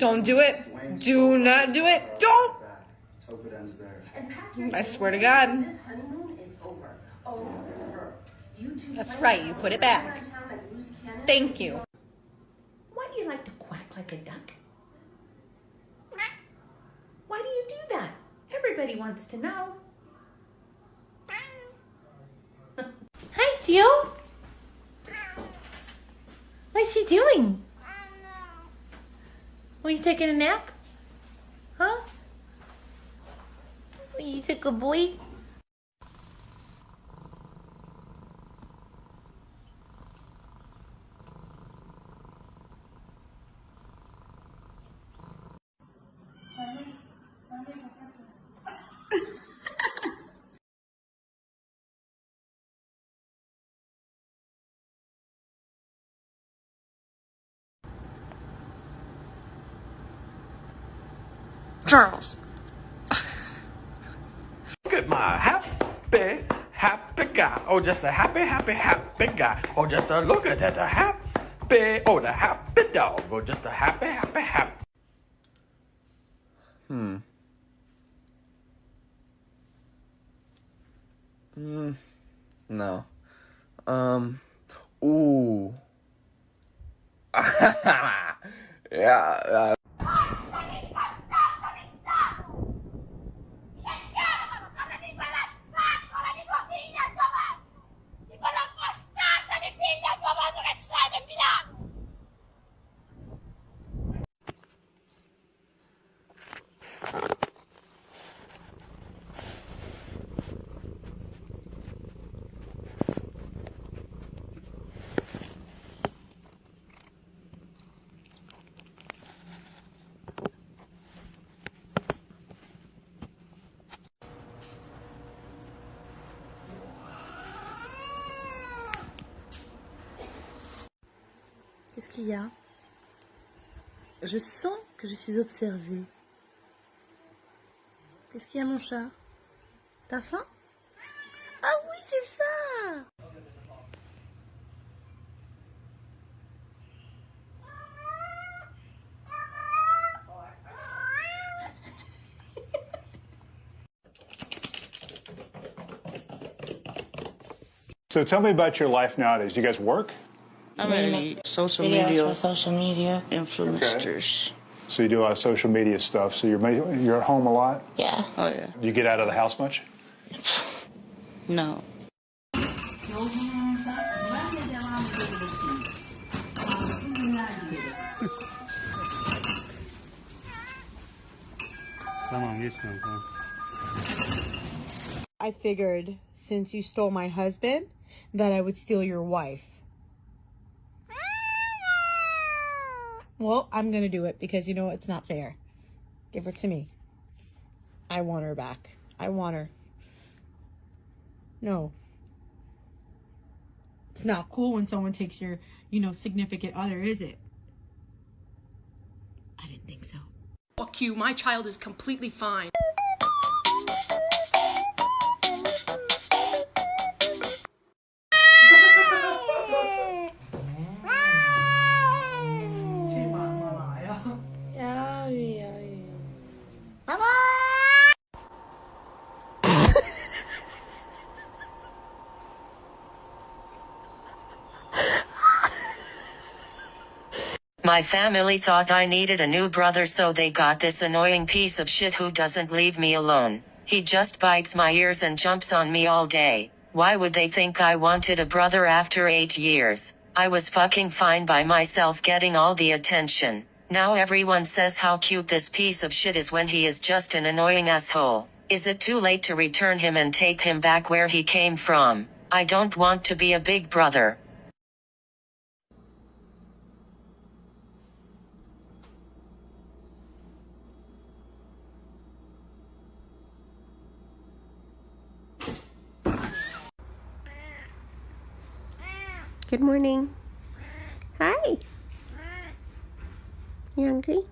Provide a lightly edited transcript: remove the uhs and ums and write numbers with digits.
Don't do it. Do not do it. Don't. I swear to God. That's right. You put it back. Thank you. Why do you like to quack like a duck? Why do you do that? Everybody wants to know. Hi, Teal. What's she doing? Were you taking a nap? Huh? You a good boy? Charles. Look at my happy guy. Oh, just a happy guy. Oh, just a look at that the happy dog. Oh, just a happy. No. Ooh. Yeah. Qu'est-ce qu'il y a? Je sens que je suis observée. Qu'est-ce qu'il y a, mon chat? T'as faim? Ah oui, c'est ça! So tell me about your life nowadays. You guys work? I'm a social Videos media for social media. influencers. So you do a lot of social media stuff. So you're at home a lot? Yeah. Oh yeah. Do you get out of the house much? No. I figured since you stole my husband that I would steal your wife. Well, I'm gonna do it because you know it's not fair. Give her to me. I want her back. I want her. No. It's not cool when someone takes your, significant other, is it? I didn't think so. Fuck you, my child is completely fine. My family thought I needed a new brother, so they got this annoying piece of shit who doesn't leave me alone. He just bites my ears and jumps on me all day. Why would they think I wanted a brother after 8 years? I was fucking fine by myself getting all the attention. Now everyone says how cute this piece of shit is when he is just an annoying asshole. Is it too late to return him and take him back where he came from? I don't want to be a big brother. Good morning. Hi. You hungry?